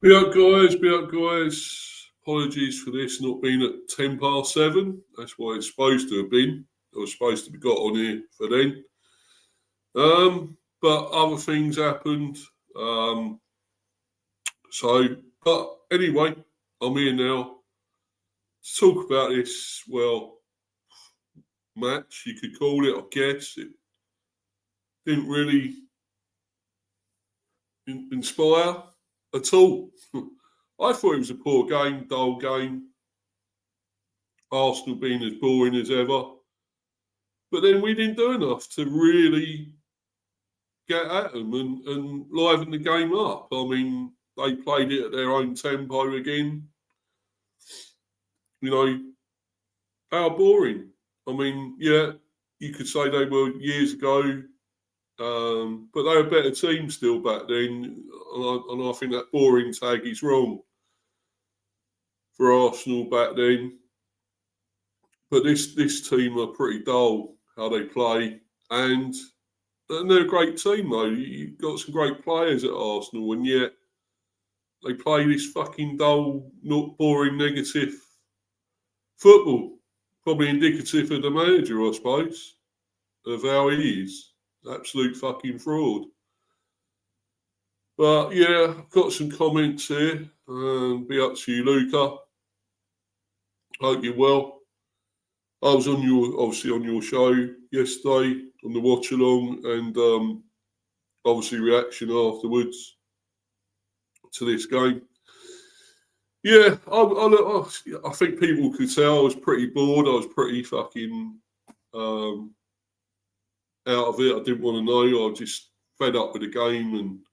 Be up, guys. Apologies for this not being at 7:10. That's why it's supposed to have been. I was supposed to be got on here for then. But other things happened. Um, but anyway, I'm here now to talk about this, match, you could call it, I guess. It didn't really inspire at all. I thought it was a poor game, dull game. Arsenal being as boring as ever. But then we didn't do enough to really get at them and liven the game up. I mean, they played it at their own tempo again. You know, how boring. I mean, yeah, you could say they were years ago, but they were a better team still back then. And I think that boring tag is wrong for Arsenal back then. But this team are pretty dull, how they play. And they're a great team, though. You've got some great players at Arsenal, and yet they play this fucking dull, not boring, negative football. Probably indicative of the manager, I suppose, of how he is. Absolute fucking fraud. But yeah, I've got some comments here. Be up to you, Luca. Hope you're well. I was on your show yesterday on the watch along, and obviously reaction afterwards to this game. Yeah, I think people could tell I was pretty bored. I was pretty fucking out of it. I didn't want to know. I was just fed up with the game, and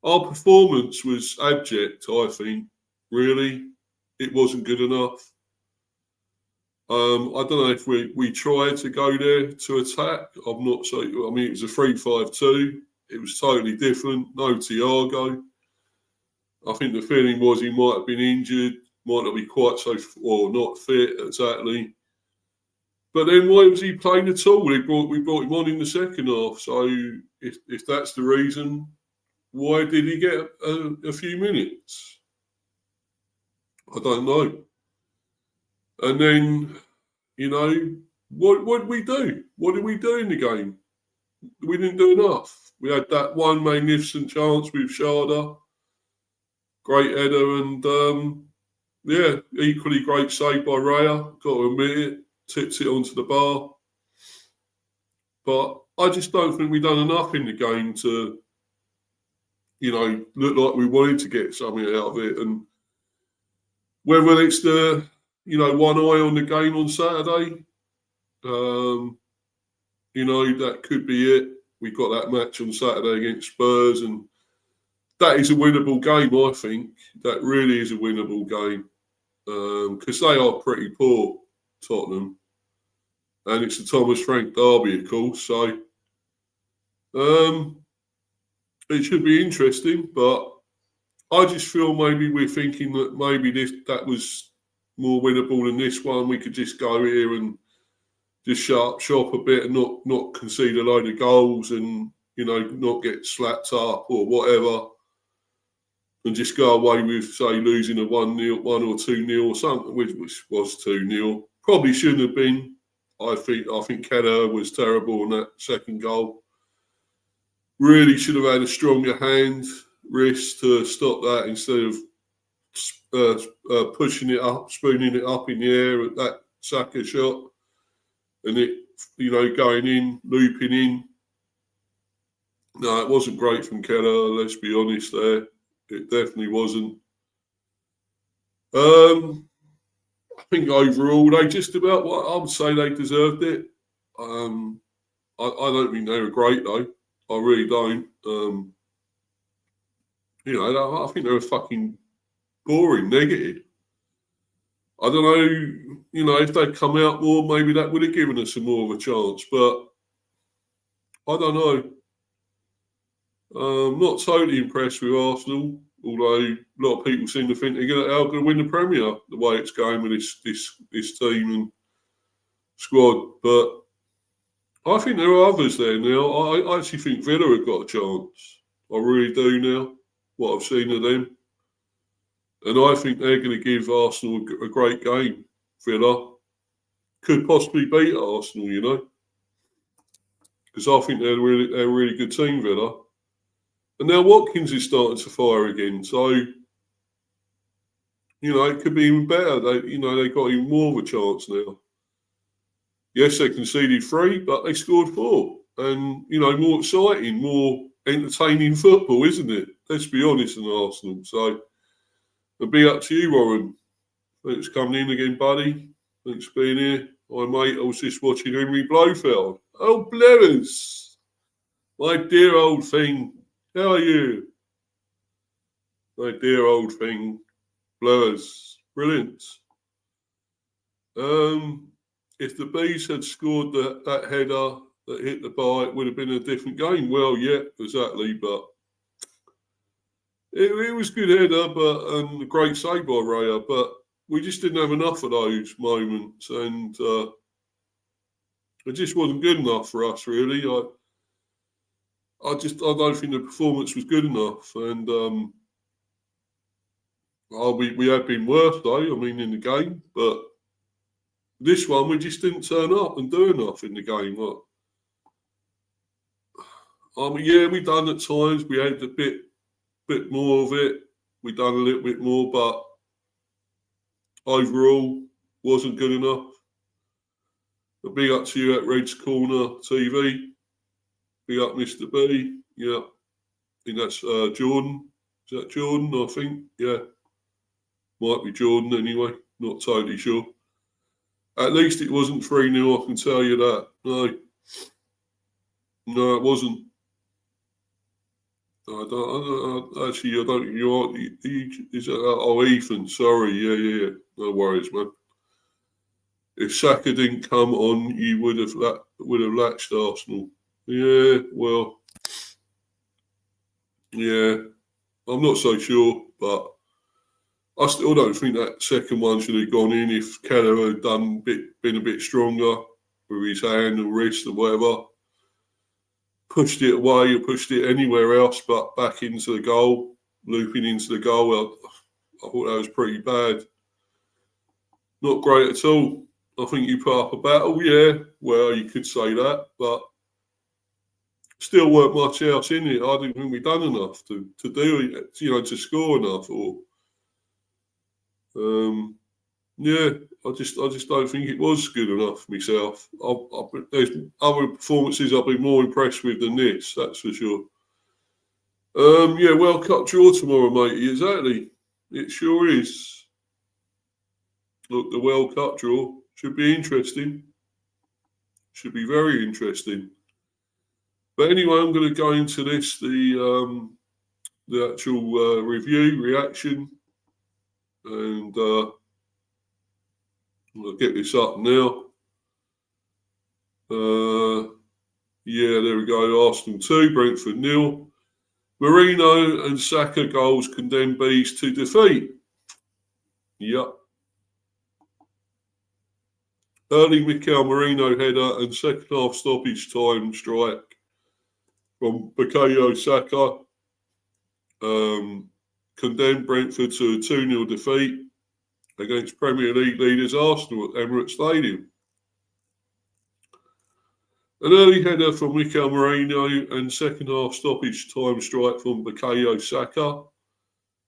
our performance was abject. I think really, it wasn't good enough. I don't know if we tried to go there to attack. I'm not so. I mean, it was a 3-5-2. It was totally different. No Thiago. I think the feeling was he might have been injured, might not be quite so, or not fit exactly. But then why was he playing at all? We brought him on in the second half. So if that's the reason, why did he get a few minutes? I don't know. And then, what did we do? What did we do in the game? We didn't do enough. We had that one magnificent chance with Sharda. Great header and, equally great save by Raya. Got to admit it. Tips it onto the bar. But I just don't think we've done enough in the game to, look like we wanted to get something out of it. And whether it's the, one eye on the game on Saturday, that could be it. We've got that match on Saturday against Spurs, and that is a winnable game, I think. That really is a winnable game because they are pretty poor, Tottenham. And it's the Thomas Frank derby, of course. So it should be interesting, but I just feel maybe we're thinking that maybe that was more winnable than this one. We could just go here and just shut up shop a bit and not concede a load of goals and, not get slapped up or whatever. And just go away with, say, losing a 1-0, 1 or 2-0 or something, which was 2-0. Probably shouldn't have been. I think Kelleher was terrible on that second goal. Really should have had a stronger hand, wrist to stop that instead of pushing it up, spooning it up in the air at that Saka shot. And it, going in, looping in. No, it wasn't great from Kelleher, let's be honest there. It definitely wasn't. I think overall they just about what I would say they deserved it. I don't think they were great though. I really don't. I think they were fucking boring, negative. I don't know, if they'd come out more, maybe that would have given us more of a chance. But I don't know. Not totally impressed with Arsenal, although a lot of people seem to think they're going to win the Premier the way it's going with this team and squad. But I think there are others there now. I actually think Villa have got a chance. I really do now, what I've seen of them. And I think they're going to give Arsenal a great game. Villa could possibly beat Arsenal, you know, because I think they're a really good team, Villa. And now Watkins is starting to fire again, so you know it could be even better. They got even more of a chance now. Yes, they conceded 3, but they scored 4, and you know more exciting, more entertaining football, isn't it? Let's be honest, in Arsenal. So it'll be up to you, Warren. Thanks for coming in again, buddy. Thanks for being here. Hi, mate. I was just watching Henry Blofeld. Oh, Blevers. My dear old thing. How are you? My dear old thing. Blevers. Brilliant. If the Bees had scored that header that hit the bar, it would have been a different game. Well, yeah, exactly. But it was good header, and a great save by Raya. But we just didn't have enough of those moments, and it just wasn't good enough for us, really. I don't think the performance was good enough, and we had been worse though. I mean, in the game, but this one we just didn't turn up and do enough in the game. Yeah, we done at times. We had a bit more of it. We done a little bit more, but overall wasn't good enough. A big up to you at Red's Corner TV. Big up, Mr. B. Yeah, I think that's Jordan. Is that Jordan? I think. Yeah. Might be Jordan anyway. Not totally sure. At least it wasn't 3-0, I can tell you that. No, it wasn't. I don't. Actually, I don't. Is that? Ethan. Sorry. Yeah. No worries, man. If Saka didn't come on, you would have latched Arsenal. Yeah. Well. Yeah. I'm not so sure, but I still don't think that second one should have gone in if Keller had been a bit stronger with his hand or wrist or whatever. Pushed it away or pushed it anywhere else but back into the goal, looping into the goal. I thought that was pretty bad. Not great at all. I think you put up a battle, yeah. Well, you could say that, but still weren't much else in it. I didn't think we'd done enough to do it, to score enough. Yeah, I just don't think it was good enough myself. There's other performances I've been more impressed with than this, that's for sure. Yeah, World Cup draw tomorrow, mate. Exactly. It sure is. Look, the World Cup draw should be interesting. Should be very interesting. But anyway, I'm going to go into this, the actual review, reaction, and I'll get this up now. Yeah, there we go. Arsenal 2, Brentford 0. Marino and Saka goals condemn Bees to defeat. Yep. Early Mikel Marino header and second half stoppage time strike from Bukayo Saka condemned Brentford to a 2-0 defeat against Premier League leaders Arsenal at Emirates Stadium. An early header from Mikel Marino and second half stoppage time strike from Bukayo Saka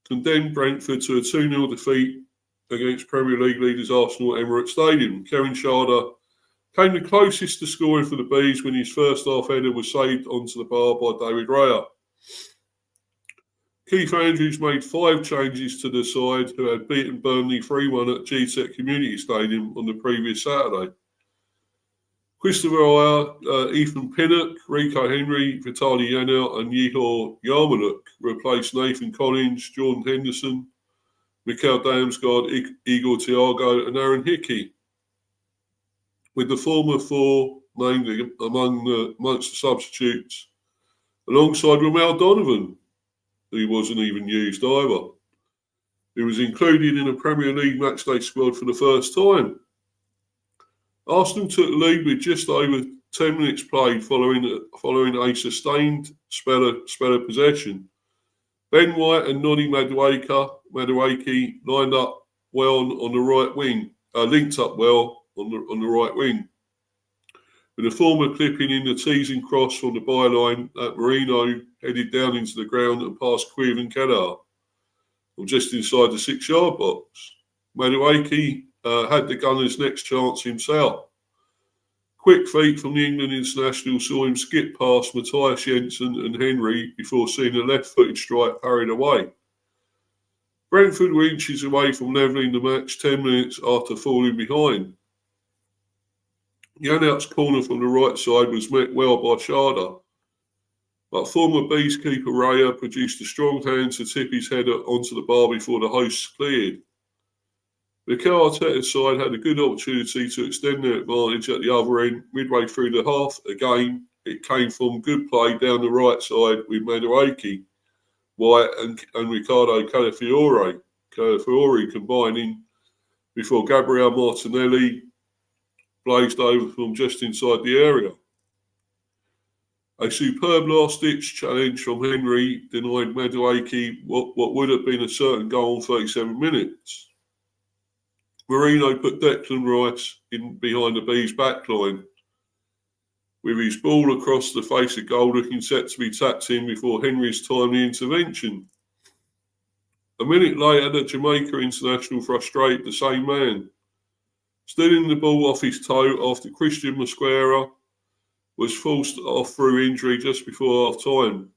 condemned Brentford to a 2-0 defeat against Premier League leaders Arsenal at Emirates Stadium. Kevin Schade came the closest to scoring for the Bees when his first half header was saved onto the bar by David Raya. Keith Andrews made 5 changes to the side, who had beaten Burnley 3-1 at GTEC Community Stadium on the previous Saturday. Christopher Ayer, Ethan Pinnock, Rico Henry, Vitaly Janelt and Yehor Yarmolenko replaced Nathan Collins, Jordan Henderson, Mikel Damsgaard, Igor Thiago and Aaron Hickey, with the former 4 named amongst the substitutes, alongside Romel Donovan, who wasn't even used either. He was included in a Premier League matchday squad for the first time. Arsenal took the lead with just over 10 minutes played following a sustained spell of possession. Ben White and Noni Madueke lined up well on the right wing, linked up well on the right wing. With the former clipping in the teasing cross from the byline, Marino headed down into the ground and past Quiv and Kelleher, just inside the 6-yard box. Madueke had the gunner's next chance himself. Quick feet from the England international saw him skip past Matthias Jensen and Henry before seeing a left-footed strike parried away. Brentford were inches away from levelling the match 10 minutes after falling behind. Yanout's corner from the right side was met well by Sharda, but former Bees keeper Raya produced a strong hand to tip his header onto the bar before the hosts cleared. Mikel Arteta's side had a good opportunity to extend their advantage at the other end midway through the half. Again, it came from good play down the right side with Madueke, White and Riccardo Calafiore combining before Gabriel Martinelli blazed over from just inside the area. A superb last-ditch challenge from Henry denied Madueke what would have been a certain goal in 37 minutes. Marino put Declan Rice in behind the Bees' backline, with his ball across the face of goal looking set to be tapped in before Henry's timely intervention. A minute later, the Jamaica international frustrated the same man, stealing the ball off his toe after Christian Mosquera was forced off through injury just before half-time,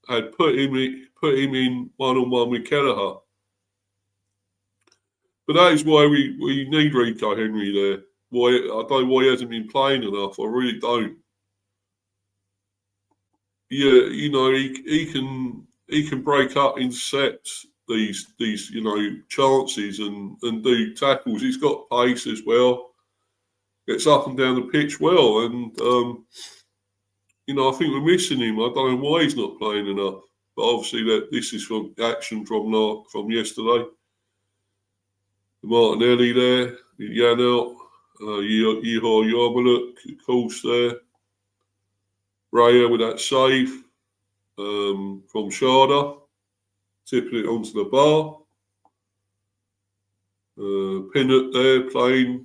had put him in one-on-one with Kelleher. But that is why we need Rico Henry there. I don't know why he hasn't been playing enough. I really don't. Yeah, he can break up, intercept these chances and do tackles. He's got pace as well. Gets up and down the pitch well, and I think we're missing him. I don't know why he's not playing enough. But obviously this is from action from yesterday. Martinelli there, Yanout, Yehor Yarmaluk, of course there. Raya with that save from Sharda, tipping it onto the bar. Pinnock there playing,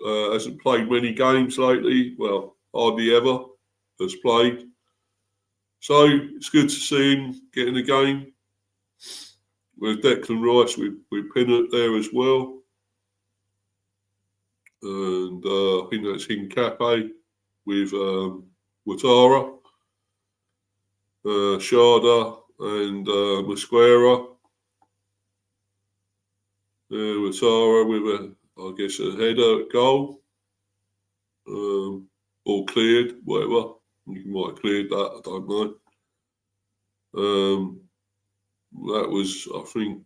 hasn't played many games lately. Well, hardly ever has played. So it's good to see him getting a game. With Declan Rice with Pinnock there as well. And I think that's Hincape with Ouattara, Sharda and Mosquera. Ouattara with a header goal. Or cleared, whatever. You might have cleared that, I don't know. That was, I think,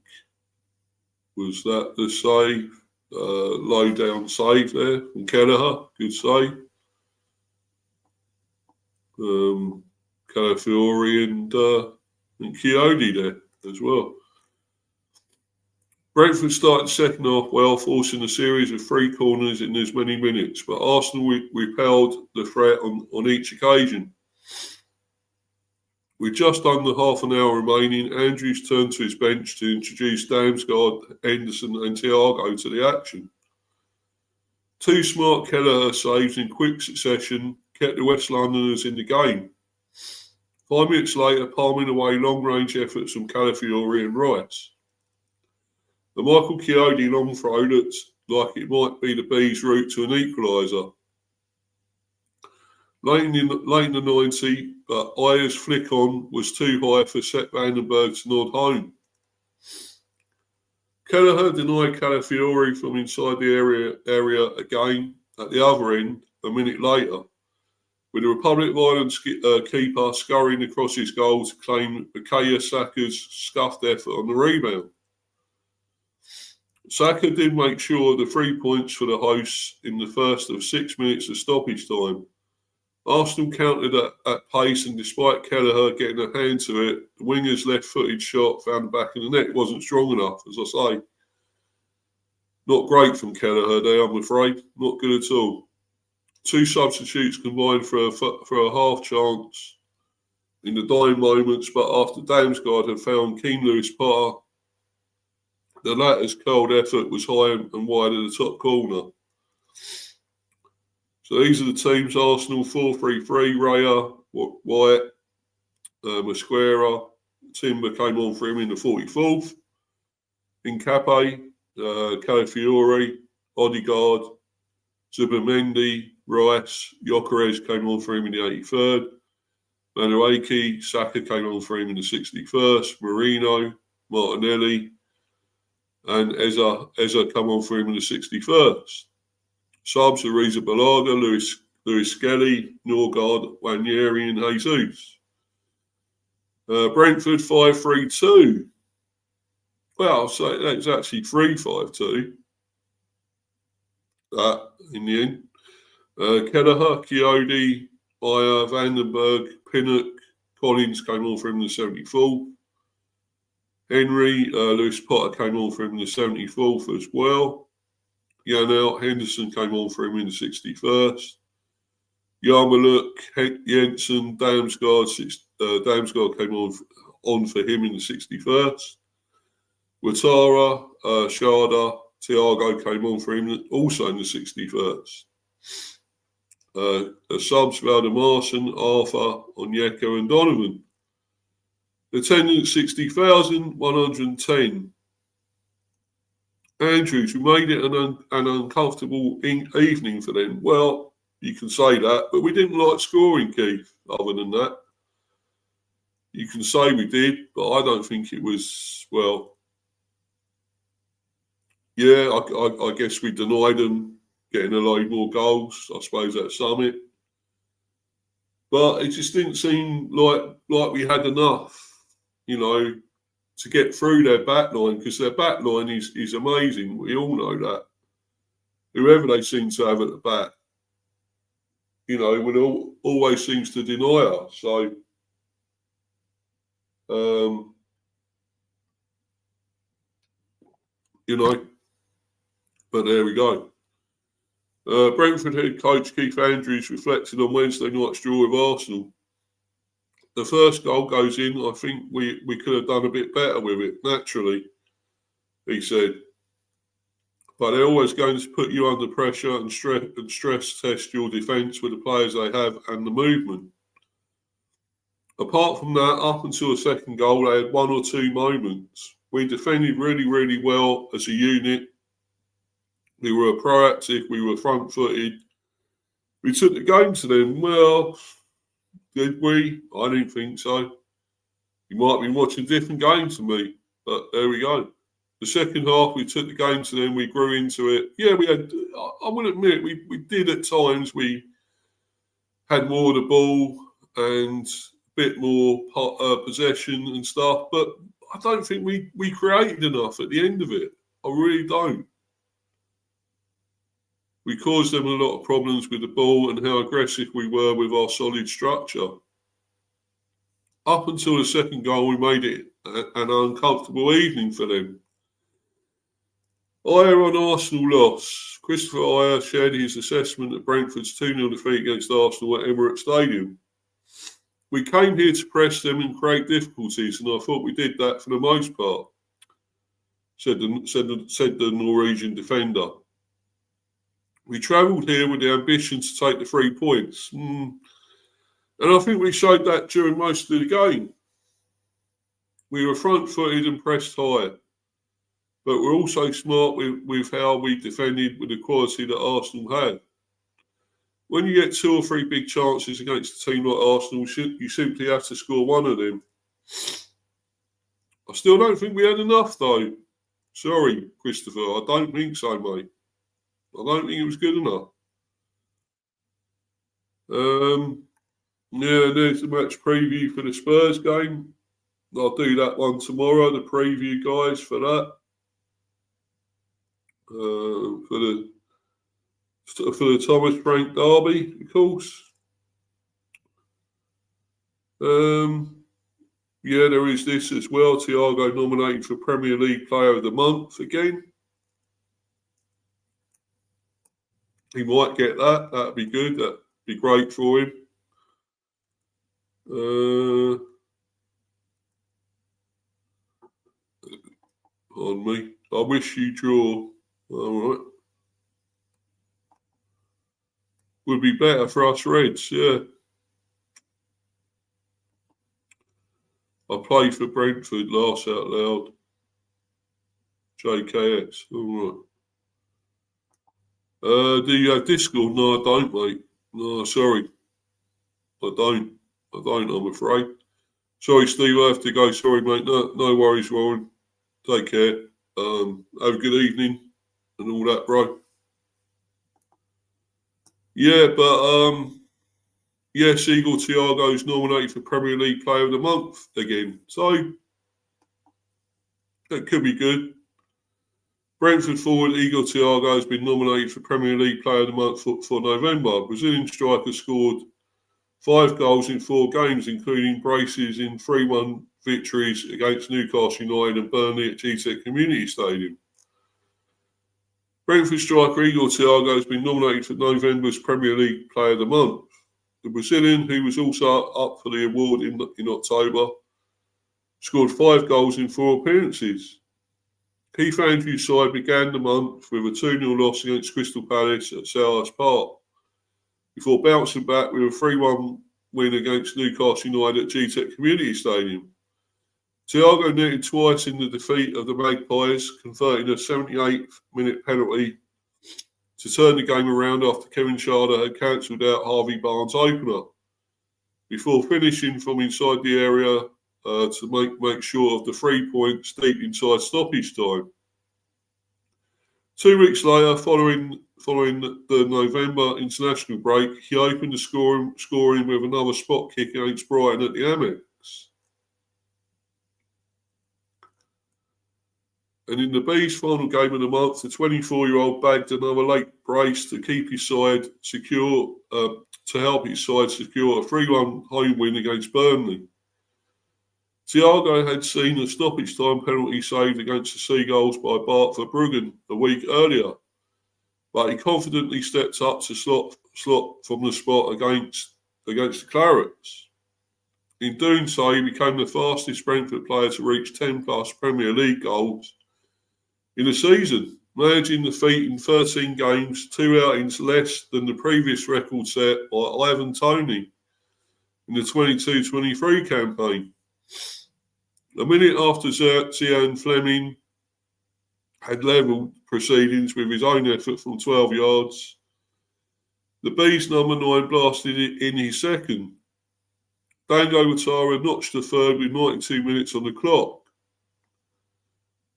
was that the save? Low down save there from Kelleher, good save. Calafiore and Chiodi there as well. Brentford started second half well, forcing a series of 3 corners in as many minutes, but Arsenal repelled the threat on each occasion. With just under half an hour remaining, Andrews turned to his bench to introduce Damsgaard, Henderson and Thiago to the action. 2 smart Kelleher saves in quick succession kept the West Londoners in the game. 5 minutes later, palming away long-range efforts from Calafiore and Rice. The Michael Chiodi long throw looked like it might be the Bees' route to an equaliser. Late in the 90, but Ayer's flick on was too high for Sepp Vandenberg to nod home. Kelleher denied Calafiore from inside the area again at the other end a minute later, with the Republic of Ireland's keeper scurrying across his goal to claim Bukayo Saka's scuffed effort on the rebound. Saka did make sure the 3 points for the hosts in the first of 6 minutes of stoppage time. Arsenal countered at pace, and despite Kelleher getting a hand to it, the winger's left-footed shot found the back of the net wasn't strong enough, as I say. Not great from Kelleher there, I'm afraid. Not good at all. 2 substitutes combined for a half chance in the dying moments, but after Damsgaard had found King Lewis Potter, the latter's curled effort was high and wide at the top corner. So these are the teams: Arsenal 4-3-3, Raya, White, Mosquera, Timber came on for him in the 44th. In Cape, Calafiore, Odegaard, Zubimendi, Rice, Gyökeres came on for him in the 83rd. Manuaki, Saka came on for him in the 61st. Marino, Martinelli, and Eza come on for him in the 61st. Subs are Reza Balaga, Lewis Skelly, Norgard, Wanyeri, and Jesus. Brentford 5-3-2. Well, so that's actually 3-5-2. That in the end. Kelleher, Chiodi, Bayer, Vandenberg, Pinnock, Collins came on for him in the 74th. Henry, Lewis Potter came on for him in the 74th as well. Janelt, Henderson came on for him in the 61st. Yarmuluk, Jensen, Damsgaard came on for him in the 61st. Ouattara, Sharda, Thiago came on for him also in the 61st. Subs, Valdemarson, Arthur, Onyeka and Donovan. Attendance 60,110. Andrews, we made it an uncomfortable evening for them. Well, you can say that, but we didn't like scoring, Keith, other than that. You can say we did, but I don't think it was, well, yeah, I guess we denied them getting a load more goals. I suppose that's something. But it just didn't seem like we had enough, to get through their back line, because their back line is amazing. We all know that. Whoever they seem to have at the back, always seems to deny us. So, but there we go. Brentford head coach Keith Andrews reflected on Wednesday night's draw with Arsenal. The first goal goes in. I think we could have done a bit better with it, naturally, he said. But they're always going to put you under pressure and stress test your defence with the players they have and the movement. Apart from that, up until the second goal, they had one or two moments. We defended really, really well as a unit. We were proactive. We were front-footed. We took the game to them. Well, did we? I didn't think so. You might be watching different games than me, but there we go. The second half, we took the game to them. We grew into it. Yeah, we had. I will admit, we did at times. We had more of the ball and a bit more possession and stuff, but I don't think we created enough at the end of it. I really don't. We caused them a lot of problems with the ball and how aggressive we were with our solid structure. Up until the second goal, we made it an uncomfortable evening for them. Ayer on Arsenal loss. Christopher Ayer shared his assessment of Brentford's 2-0 defeat against Arsenal at Emirates Stadium. We came here to press them and create difficulties, and I thought we did that for the most part, said the Norwegian defender. We travelled here with the ambition to take the 3 points. And I think we showed that during most of the game. We were front-footed and pressed high. But we're also smart with how we defended with the quality that Arsenal had. When you get 2 or 3 big chances against a team like Arsenal, you simply have to score one of them. I still don't think we had enough, though. Sorry, Christopher. I don't think so, mate. I don't think it was good enough. Yeah, there's the match preview for the Spurs game. I'll do that one tomorrow, the preview, guys, for that. For the Thomas Frank derby, of course. Yeah, there is this as well. Thiago nominated for Premier League Player of the Month again. He might get that. That'd be good. That'd be great for him. On me. I wish you draw. All right. Would be better for us Reds, yeah. I played for Brentford, laugh out loud. JKS, all right. Do you have Discord? No, I don't, mate. No, sorry. I don't, I'm afraid. Sorry, Steve, I have to go. Sorry, mate. No worries, Warren. Take care. Have a good evening and all that, bro. Yeah, but yes, Igor Thiago's nominated for Premier League Player of the Month again. So that could be good. Brentford forward Igor Thiago has been nominated for Premier League Player of the Month for November. Brazilian striker scored 5 goals in 4 games, including braces in 3-1 victories against Newcastle United and Burnley at GTEC Community Stadium. Brentford striker Igor Thiago has been nominated for November's Premier League Player of the Month. The Brazilian, who was also up for the award in October, scored 5 goals in 4 appearances. Keith Andrews' side began the month with a 2-0 loss against Crystal Palace at Selhurst Park, before bouncing back with a 3-1 win against Newcastle United at GTEC Community Stadium. Thiago netted twice in the defeat of the Magpies, converting a 78th minute penalty to turn the game around after Kevin Schade had cancelled out Harvey Barnes' opener, before finishing from inside the area to make sure of the 3 points deep inside stoppage time. 2 weeks later, following the November international break, he opened the scoring with another spot kick against Brighton at the Amex. And in the Bees' final game of the month, the 24-year-old bagged another late brace to keep his side secure, to help his side secure a 3-1 home win against Burnley. Thiago had seen a stoppage time penalty saved against the Seagulls by Bart Verbruggen a week earlier, but he confidently stepped up to slot from the spot against the Clarets. In doing so, he became the fastest Brentford player to reach 10-plus Premier League goals in a season, managing the feat in 13 games, 2 outings less than the previous record set by Ivan Toney in the 22-23 campaign. A minute after Zian Fleming had levelled proceedings with his own effort from 12 yards, the Bees' number 9 blasted it in his second. Dango Ouattara notched the third with 92 minutes on the clock.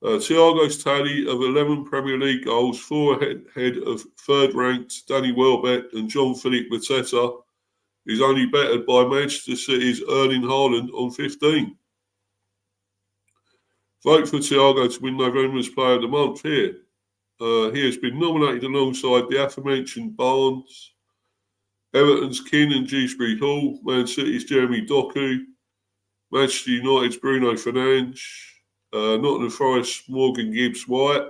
Thiago's tally of 11 Premier League goals, 4 ahead of third-ranked Danny Welbeck and Jean-Philippe Mateta, is only bettered by Manchester City's Erling Haaland on 15. Vote for Thiago to win November's Player of the Month here. He has been nominated alongside the aforementioned Barnes, Everton's Keane and Dewsbury Hall, Man City's Jeremy Doku, Manchester United's Bruno Fernandes, Nottingham Forest's Morgan Gibbs-White,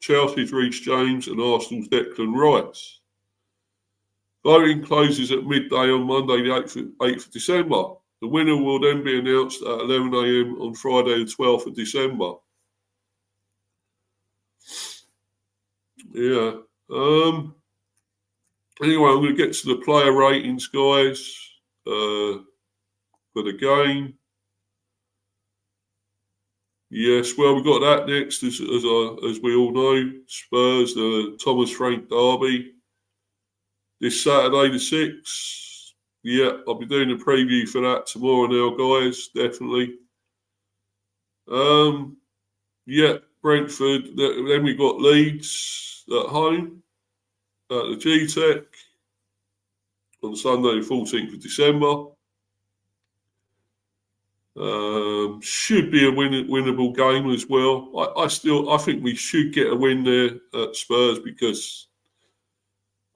Chelsea's Reece James and Arsenal's Declan Rice. Voting closes at midday on Monday the 8th of December. The winner will then be announced at 11 a.m. on Friday the 12th of December. Yeah. Anyway, I'm going to get to the player ratings, guys, for the game. Yes, well, we've got that next, as we all know. Spurs, the Thomas Frank derby. This Saturday the 6th. Yeah, I'll be doing a preview for that tomorrow now, guys, definitely. Yeah, Brentford. Then we've got Leeds at home at the GTEC on Sunday the 14th of December. Should be a winnable game as well. I think we should get a win there at Spurs, because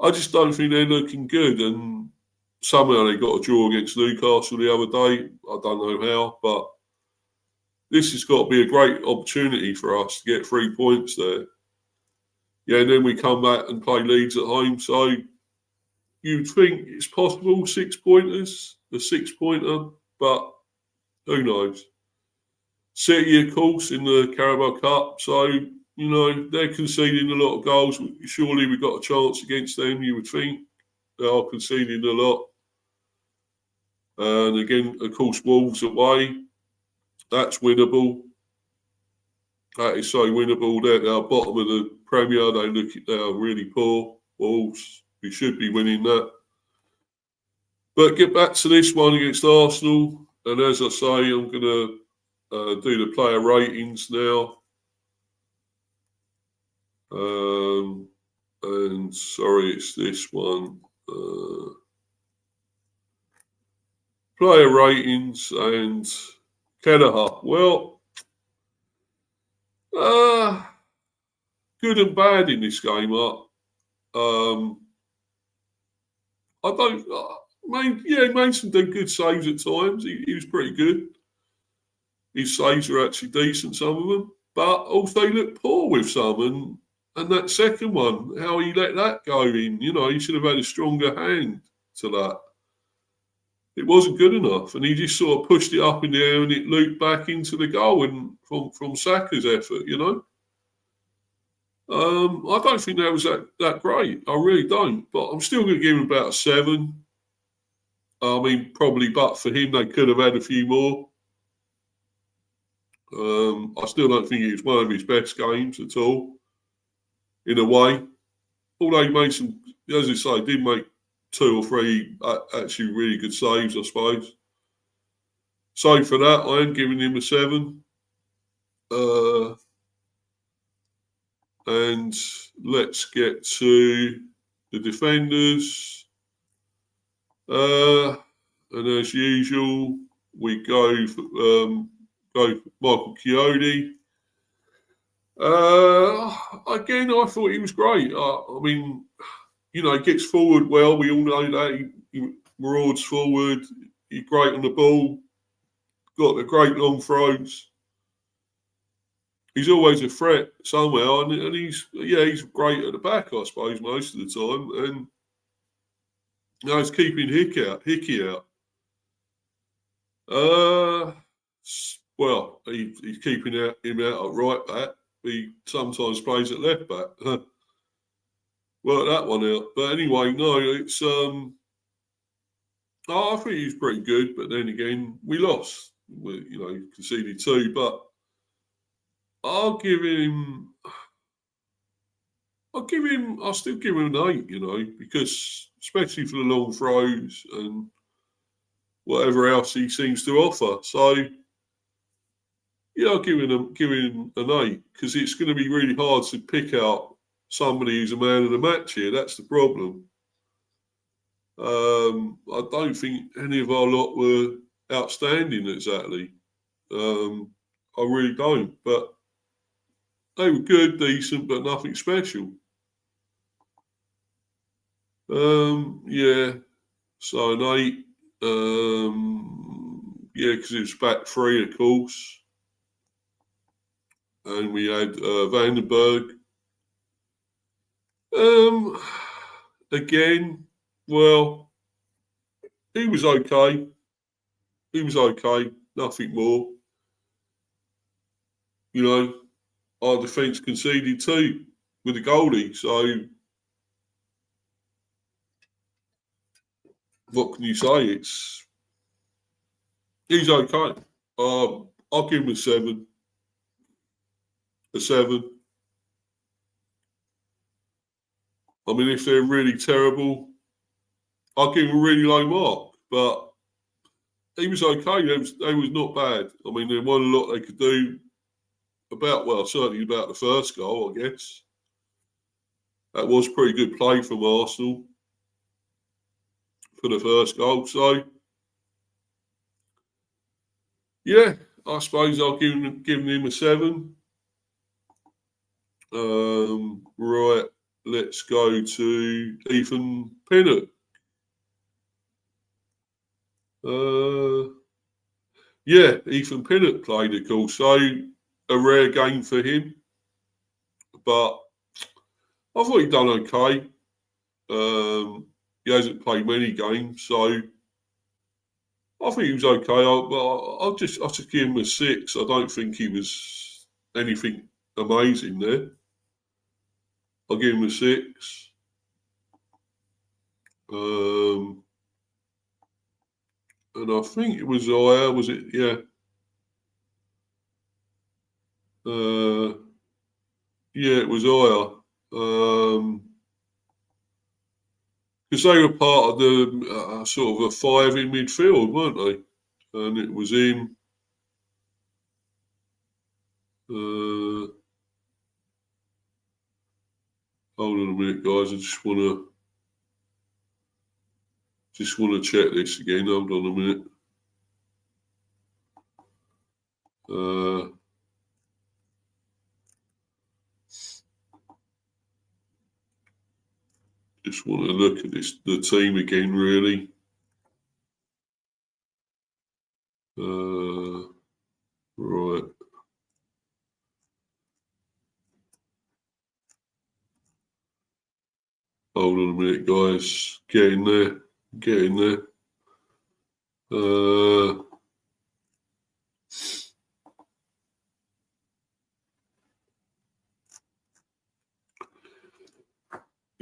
I just don't think they're looking good, and somehow they got a draw against Newcastle the other day. I don't know how, but this has got to be a great opportunity for us to get 3 points there. Yeah, and then we come back and play Leeds at home. So you'd think it's possible, 6 pointers a 6-pointer, but who knows? City, of course, in the Carabao Cup, so, you know, they're conceding a lot of goals. Surely we've got a chance against them, you would think. They are conceding a lot. And again, of course, Wolves away. That's winnable. That is so winnable. They're at the bottom of the Premier. They are really poor. Wolves, we should be winning that. But get back to this one against Arsenal. And as I say, I'm going to do the player ratings now. And sorry, it's this one. Player ratings and Kelleher. Well, good and bad in this game. I don't. He made some good saves at times. He was pretty good. His saves were actually decent, some of them, but also he looked poor with some. And that second one, how he let that go in, you know, he should have had a stronger hand to that. It wasn't good enough, and he just sort of pushed it up in the air and it looped back into the goal and from Saka's effort, you know. I don't think that was that great. I really don't, but I'm still going to give him about a 7. I mean, probably, but for him, they could have had a few more. I still don't think it was one of his best games at all, in a way. Although he made some, as I say, did make 2 or 3 actually really good saves, I suppose. So for that, I am giving him a 7. And let's get to the defenders. And as usual, we go for Michael Chiodi. Again, I thought he was great. I mean, you know, he gets forward well. We all know that. He marauds forward. He's great on the ball. Got the great long throws. He's always a threat somewhere, and he's great at the back, I suppose, most of the time. And you know, he's keeping Hickey out. Well, he's keeping him out at right back. He sometimes plays at left back. Work that one out. But anyway, no, it's I think he's pretty good. But then again, we lost. We, you know, conceded 2, but I'll still give him an 8, you know, because especially for the long throws and whatever else he seems to offer. So yeah, I'll give him an 8, because it's going to be really hard to pick out somebody who's a man of the match here. That's the problem. I don't think any of our lot were outstanding exactly. I really don't, but they were good, decent, but nothing special. Yeah, so an 8. Yeah, because it was back 3, of course. And we had Vandenberg. Again, well, he was okay. Nothing more. You know, our defence conceded 2 with the goalie. So what can you say? He's okay. I'll give him a 7. A 7. I mean, if they're really terrible, I'll give him a really low mark. But he was okay. They was not bad. I mean, there wasn't a lot they could do certainly about the first goal, I guess. That was pretty good play from Arsenal for the first goal. So, yeah, I suppose I'll give him a 7. Right, let's go to Ethan Pinnock. Yeah, Ethan Pinnock played, of course. So a rare game for him, but I thought he'd done okay. He hasn't played many games, so I think he was okay. I'll just give him a 6. I don't think he was anything amazing there. I'll give him a 6. And I think it was higher, was it? Yeah. Yeah, it was higher. Because they were part of the sort of a 5 in midfield, weren't they? And it was him. Hold on a minute, guys. I just want to check this again. Hold on a minute. Just want to look at the team again, really. Right. Hold on a minute, guys. Getting there.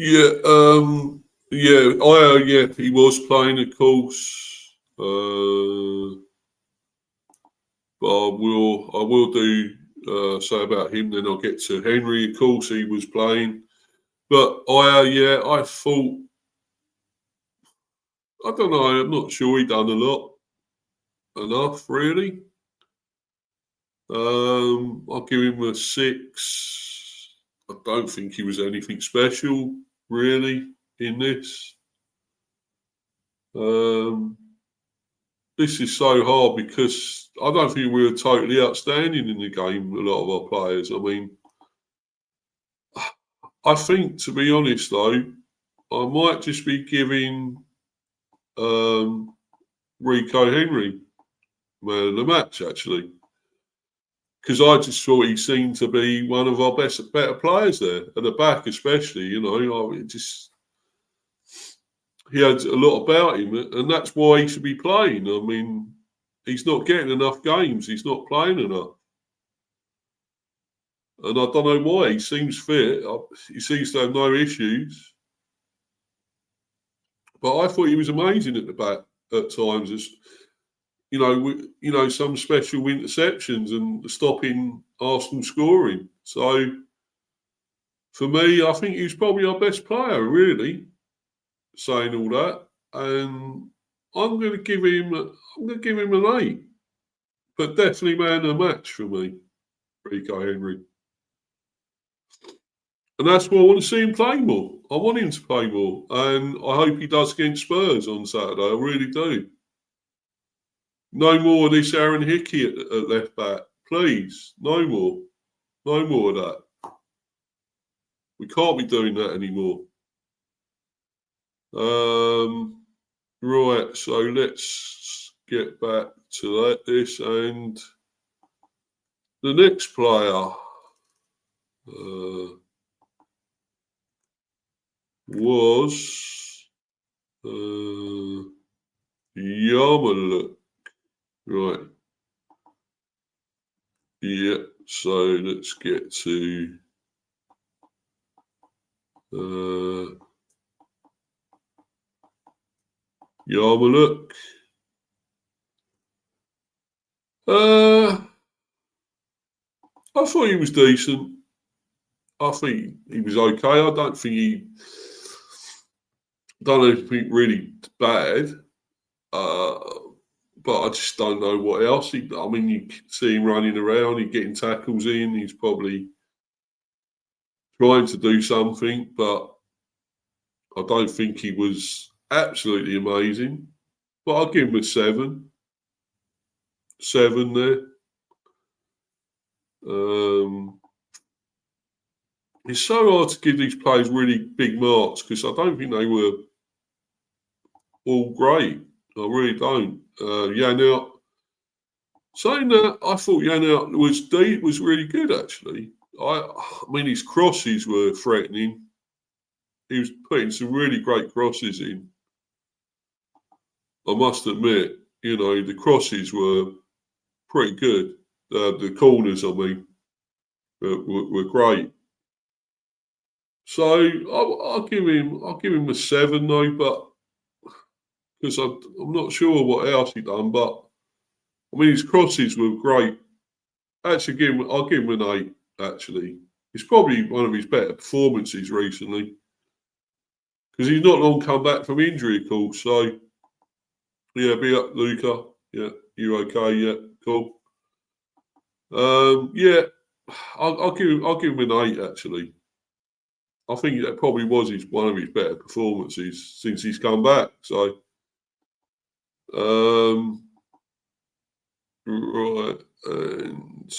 Yeah, yeah, he was playing, of course. But I will do say about him. Then I'll get to Henry. Of course, he was playing, but I thought, I don't know. I'm not sure he done enough really. I'll give him a 6. I don't think he was anything special really in this. This is so hard because I don't think we were totally outstanding in the game, a lot of our players. I mean, I think, to be honest, though, I might just be giving Rico Henry man of the match, actually. Because I just thought he seemed to be one of our better players there, at the back especially, you know. He had a lot about him, and that's why he should be playing. I mean, he's not getting enough games. He's not playing enough. And I don't know why. He seems fit. He seems to have no issues. But I thought he was amazing at the back at times. It's, some special interceptions and stopping Arsenal scoring. So, for me, I think he's probably our best player, really, saying all that. And I'm going to give him an 8. But definitely man of the match for me, Rico Henry. And that's why I want to see him play more. I want him to play more. And I hope he does against Spurs on Saturday. I really do. No more of this Aaron Hickey at left back. Please. No more. No more of that. We can't be doing that anymore. Right, so let's get back to this. And the next player was Yarmouk. Right. Yeah, so let's get to Yarmouk. I thought he was decent. I think he was okay. I don't think he done anything really bad. But I just don't know what else. You see him running around, he's getting tackles in, he's probably trying to do something, but I don't think he was absolutely amazing. But I'll give him a 7. 7 there. It's so hard to give these players really big marks because I don't think they were all great. I really don't. Yannick. Saying that, I thought Yannick was really good, actually. I mean, his crosses were threatening. He was putting some really great crosses in, I must admit. you know, the crosses were pretty good. The corners, I mean, were great. So I'll give him a 7 though, but because I'm not sure what else he done, but I mean his crosses were great. Actually, I'll give him an 8. Actually, it's probably one of his better performances recently because he's not long come back from injury, of course. So yeah, be up, Luca. Yeah, you okay? Yeah, cool. Yeah, I'll give him an 8 actually. I think that probably was one of his better performances since he's come back. So, right, and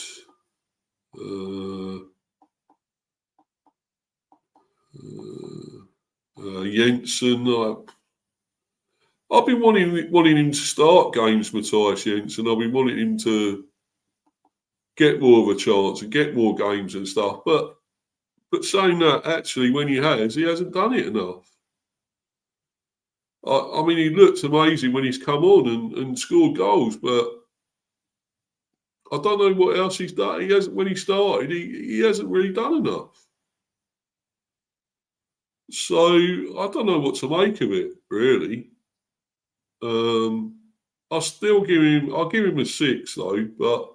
Jensen. I've been wanting him to start games, Matthias Jensen. I've been wanting him to get more of a chance and get more games and stuff. But saying that, actually, when he hasn't done it enough. I mean, he looked amazing when he's come on and scored goals, but I don't know what else he's done. He hasn't. When he started, he hasn't really done enough. So I don't know what to make of it, really. I'll still give him. I'll give him a 6 though, but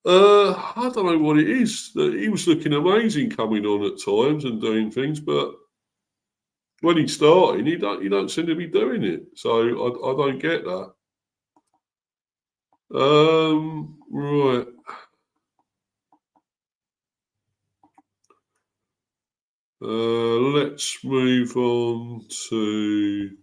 I don't know what it is. He was looking amazing coming on at times and doing things, but when he's starting, he don't seem to be doing it. So I don't get that. Right. Let's move on to.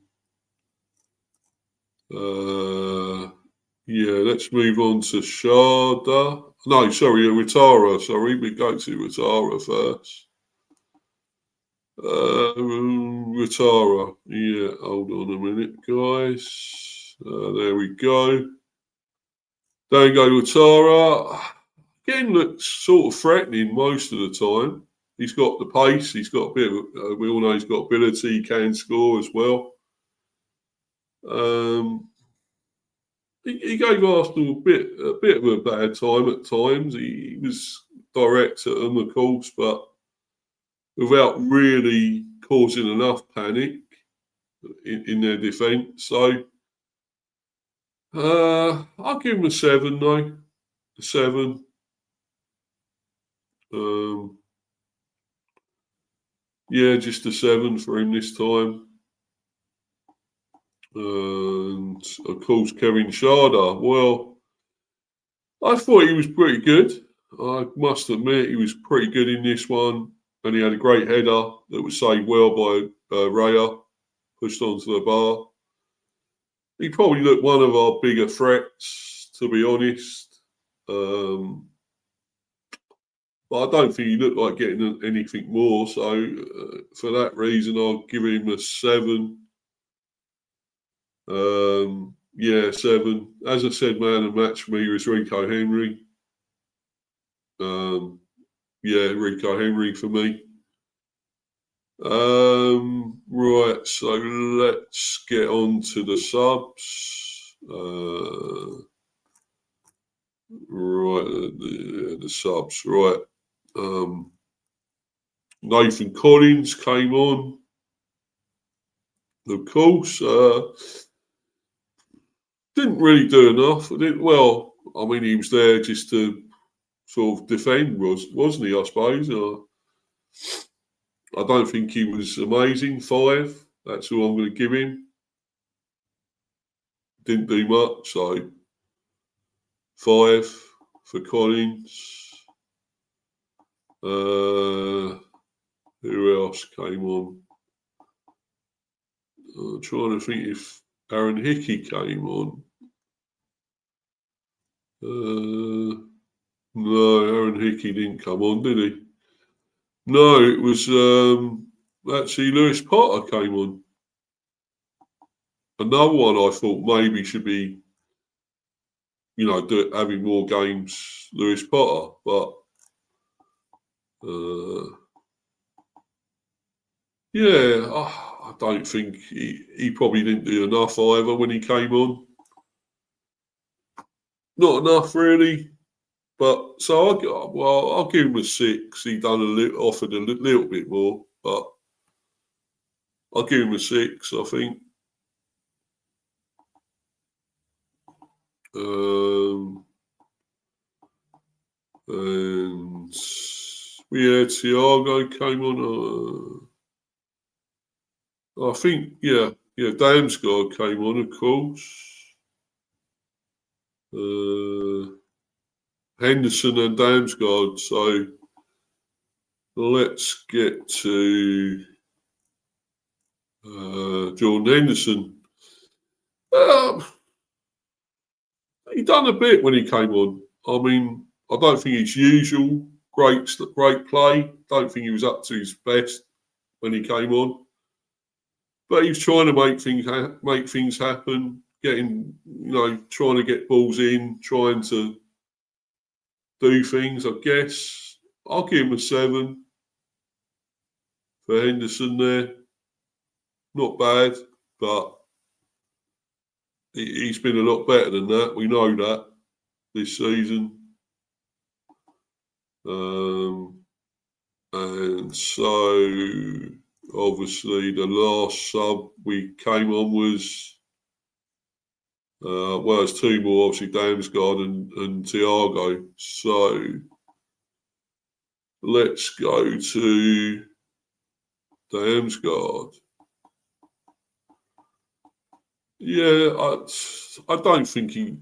Yeah, let's move on to Sharda. No, sorry, Ratara. Sorry, we go to Ratara first. Ratara. Yeah, hold on a minute, guys. There we go. There you go, Ratara. Again, looks sort of threatening most of the time. He's got the pace. He's got a bit of, we all know he's got ability. He can score as well. He gave Arsenal a bit of a bad time at times. He was direct at them, of course, but without really causing enough panic in their defence. So I'll give him a 7 though. A 7. Yeah, just a 7 for him this time. And of course, Kevin Sharda. Well, I thought he was pretty good. I must admit, he was pretty good in this one. And he had a great header that was saved well by Raya, pushed onto the bar. He probably looked one of our bigger threats, to be honest. But I don't think he looked like getting anything more. So for that reason, I'll give him a 7. Yeah, 7. As I said, man, the match for me was Rico Henry. Yeah, Rico Henry for me. Right, so let's get on to the subs. Right, the subs. Right. Nathan Collins came on. Of course, didn't really do enough. Well, I mean, he was there just to sort of defend, wasn't he? I suppose. I don't think he was amazing. 5. That's all I'm going to give him. Didn't do much, so 5 for Collins. Who else came on? I'm trying to think if Aaron Hickey came on. No, Aaron Hickey didn't come on, did he? No, it was actually Lewis Potter came on. Another one I thought maybe should be, having more games, Lewis Potter, but yeah, I don't think he probably didn't do enough either when he came on. Not enough really. But so I'll give him a 6. He offered a little bit more, but I'll give him a 6. I think. And Thiago came on. I think Damsgaard came on, of course. Henderson and Damsgaard. So let's get to Jordan Henderson. He done a bit when he came on. I mean, I don't think it's usual. Great play. Don't think he was up to his best when he came on. But he was trying to make things happen, trying to get balls in, trying to do things, I guess. I'll give him a 7 for Henderson there. Not bad, but he's been a lot better than that. We know that this season. And so, obviously, the last sub we came on was, it's 2 more, obviously, Damsgaard and Thiago. So, let's go to Damsgaard. Yeah, I don't think he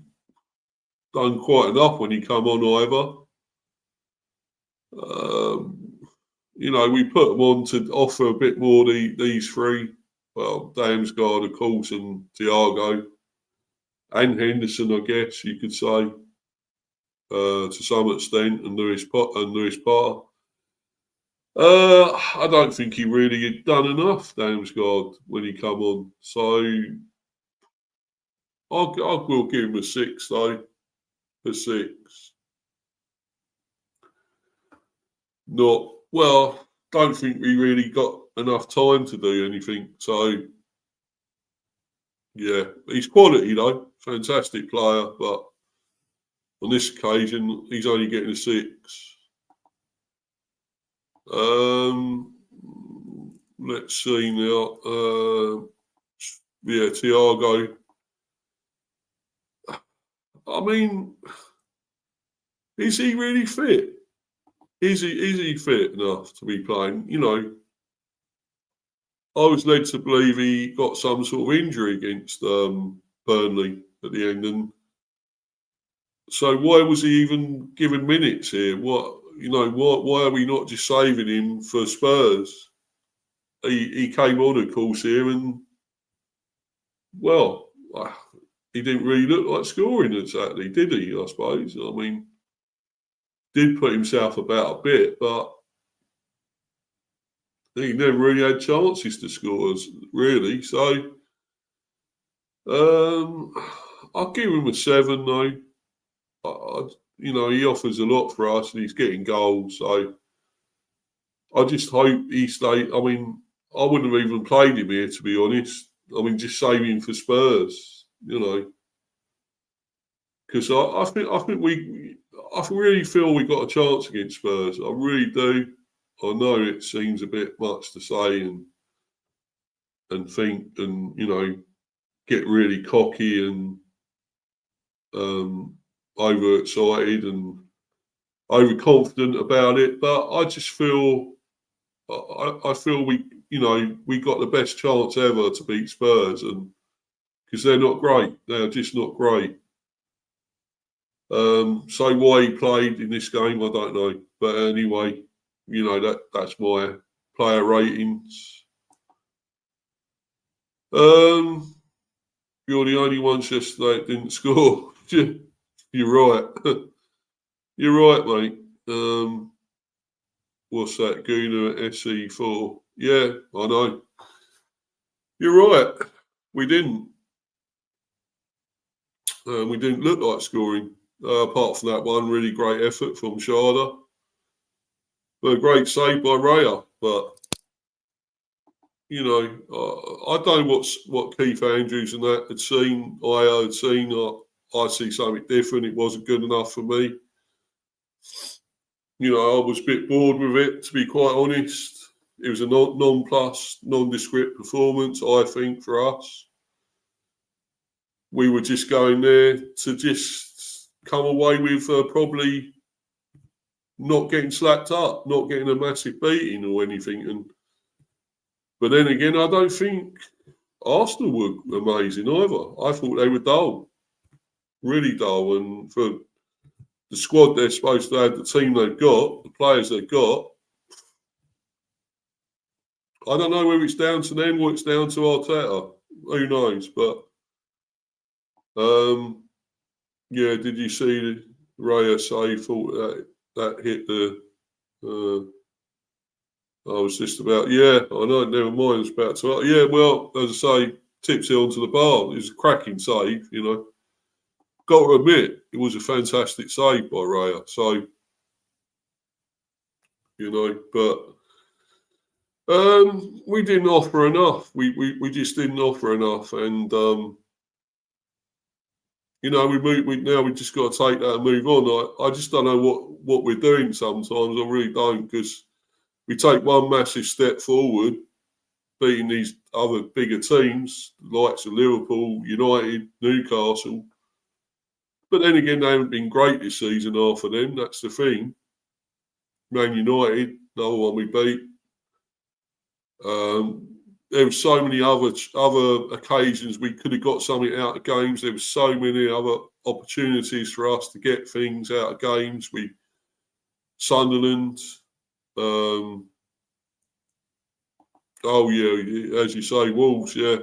done quite enough when he come on either. We put them on to offer a bit more, these 3. Well, Damsgaard, of course, and Thiago. And Henderson, I guess you could say, to some extent, and Lewis Potter. I don't think he really had done enough, Damsgaard, when he come on. So I will give him a 6, though. A 6. Don't think we really got enough time to do anything. So, yeah, he's quality, though. Fantastic player, but on this occasion, he's only getting a 6. Let's see now. Thiago. I mean, is he really fit? Is he fit enough to be playing? I was led to believe he got some sort of injury against Burnley at the end, and so why was he even given minutes here? Why are we not just saving him for Spurs? He came on, of course, here, and he didn't really look like scoring exactly, did he? I suppose. I mean, did put himself about a bit, but he never really had chances to score, really. So, I'll give him a 7, though. He offers a lot for us, and he's getting goals. So, I just hope he stays. I mean, I wouldn't have even played him here, to be honest. I mean, just save him for Spurs, because I really feel we got a chance against Spurs. I really do. I know it seems a bit much to say and think and get really cocky and overexcited and overconfident about it, but I just feel I feel we got the best chance ever to beat Spurs, and because they're not great, they're just not great. So why he played in this game, I don't know. But anyway, that's my player ratings. You're the only ones yesterday that didn't score. You're right. You're right, mate. What's that? Guna at SE4. Yeah, I know. You're right. We didn't. We didn't look like scoring. Apart from that one really great effort from Sharda. But a great save by Raya. But you know, I don't know what Keith Andrews and that had seen, I had seen. I see something different. It wasn't good enough for me. You know, I was a bit bored with it, to be quite honest. It was a non-plus, nondescript performance, I think, for us. We were just going there to just come away with probably not getting slapped up, not getting a massive beating or anything. But then again, I don't think Arsenal were amazing either. I thought they were dull, really dull. And for the squad they're supposed to have, the team they've got, the players they've got, I don't know whether it's down to them or it's down to Arteta. Who knows? But yeah, did you see Raya say thought that hit the? I was just about, yeah, I know, never mind. I was about to, yeah, well, as I say, tips it onto the bar. It was a cracking save, you know. Got to admit, it was a fantastic save by Raya. So, you know, but we didn't offer enough. We just didn't offer enough. And, you know, we just got to take that and move on. I just don't know what we're doing sometimes. I really don't, because we take one massive step forward, beating these other bigger teams, the likes of Liverpool, United, Newcastle. But then again, they haven't been great this season, half of them. That's the thing. Man United, another one we beat. There were so many other occasions we could have got something out of games. There were so many other opportunities for us to get things out of games. Sunderland. Oh, yeah, as you say, Wolves, yeah.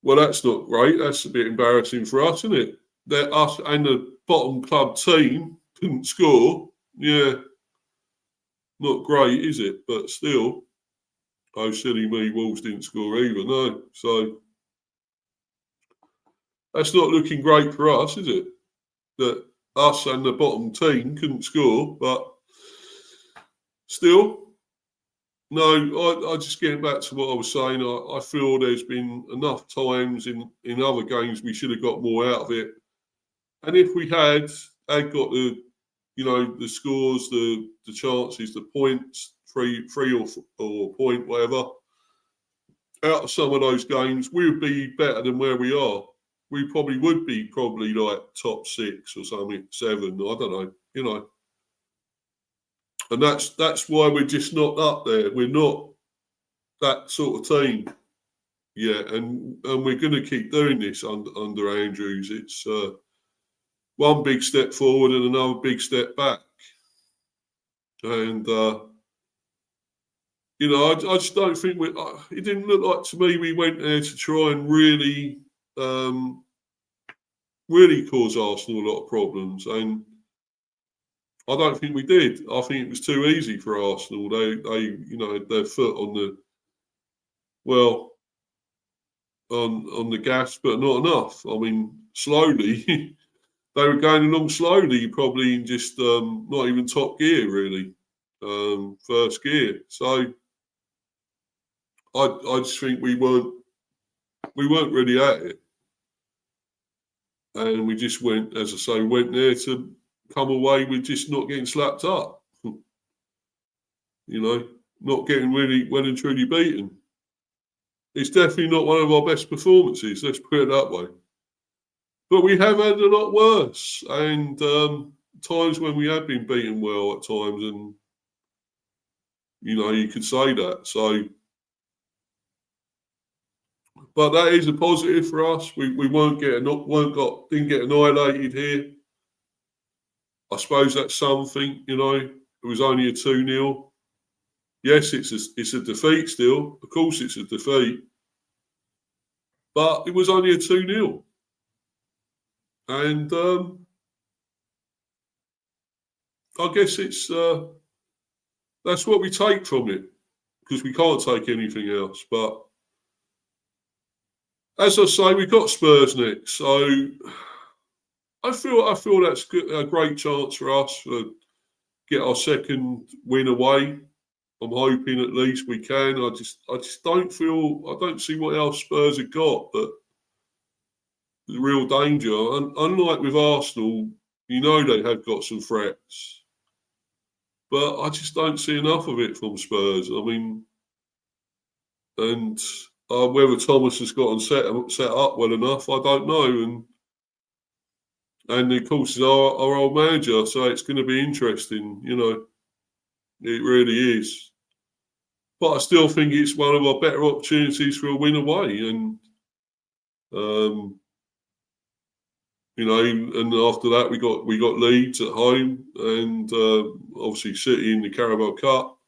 Well, that's not great. That's a bit embarrassing for us, isn't it? That us and the bottom club team couldn't score. Yeah, not great, is it? But still, oh, silly me, Wolves didn't score either, no. So that's not looking great for us, is it? That us and the bottom team couldn't score, but still, no, I just getting back to what I was saying, I feel there's been enough times in other games we should have got more out of it. And if we had got the, you know, the scores, the chances, the points, three or point, whatever, out of some of those games, we would be better than where we are. We probably would be like top 6 or something, 7, I don't know, you know. And that's why we're just not up there. We're not that sort of team yet, and we're going to keep doing this under Andrews. It's one big step forward and another big step back. And you know, I just don't think it didn't look like to me we went there to try and really cause Arsenal a lot of problems, and I don't think we did. I think it was too easy for Arsenal. They you know, had their foot on the on the gas, but not enough. I mean, slowly they were going along slowly, probably in just not even top gear really, first gear. So I just think we weren't really at it, and we just went, as I say, went there to come away with just not getting slapped up. You know, not getting really well and truly beaten. It's definitely not one of our best performances, let's put it that way. But we have had a lot worse, and times when we have been beaten well at times, and you know, you could say that. So, but that is a positive for us. We didn't get annihilated here. I suppose that's something, you know. It was only a 2-0. Yes, it's a defeat still. Of course, it's a defeat, but it was only a 2-0. And I guess it's that's what we take from it, because we can't take anything else. But as I say, we've got Spurs next, so I feel that's a great chance for us to get our second win away. I'm hoping at least we can. I just don't feel, I don't see what else Spurs have got, but the real danger. And unlike with Arsenal, you know they have got some threats, but I just don't see enough of it from Spurs. I mean, and whether Thomas has gotten set up well enough, I don't know. And of course, it's our old manager, so it's going to be interesting. You know, it really is. But I still think it's one of our better opportunities for a win away. And, you know, and after that, we got Leeds at home and obviously City in the Carabao Cup.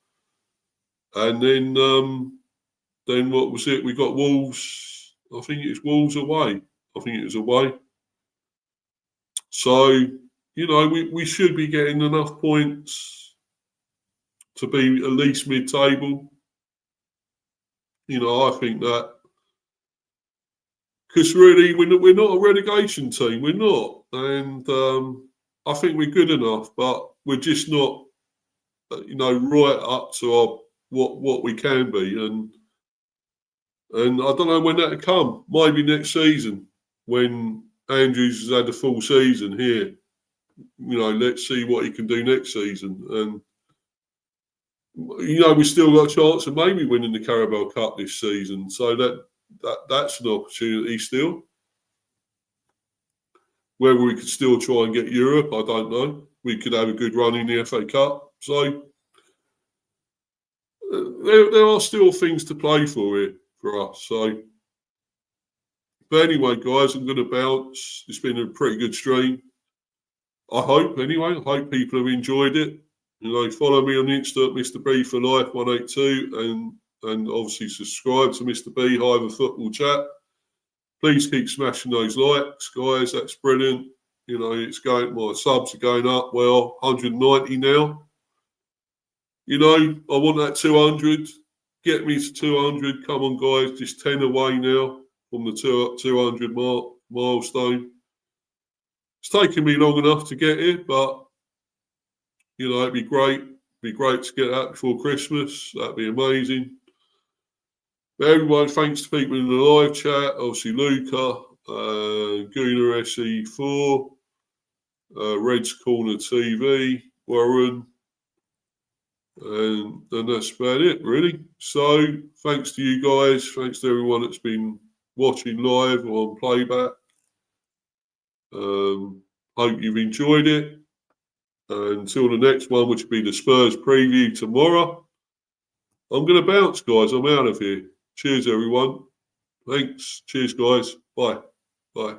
And then what was it? We got Wolves. I think it's Wolves away. I think it was away. So, you know, we should be getting enough points to be at least mid-table. You know, I think that. Because really, we're not a relegation team. We're not. And I think we're good enough, but we're just not, you know, right up to our what we can be. And I don't know when that'll come. Maybe next season when Andrews has had a full season here. You know, let's see what he can do next season. And, you know, we still got a chance of maybe winning the Carabao Cup this season. So that's an opportunity still. Whether we could still try and get Europe, I don't know. We could have a good run in the FA Cup. So there are still things to play for us. So, but anyway, guys, I'm going to bounce. It's been a pretty good stream. I hope, anyway. I hope people have enjoyed it. You know, follow me on Insta at Mr. B for Life 182 and obviously subscribe to Mr. B Hive Football Chat. Please keep smashing those likes, guys. That's brilliant. You know, it's going. My subs are going up. Well, 190 now. You know, I want that 200. Get me to 200. Come on, guys. Just 10 away now from the 200 milestone. It's taken me long enough to get here, but you know, it'd be great. It'd be great to get that before Christmas. That'd be amazing. But everyone, thanks to people in the live chat. Obviously, Luca, Gooner SE4, Red's Corner TV, Warren, and that's about it, really. So, thanks to you guys. Thanks to everyone that's been watching live or on playback. Hope you've enjoyed it. Until the next one, which will be the Spurs preview tomorrow, I'm going to bounce, guys. I'm out of here. Cheers, everyone. Thanks. Cheers, guys. Bye. Bye.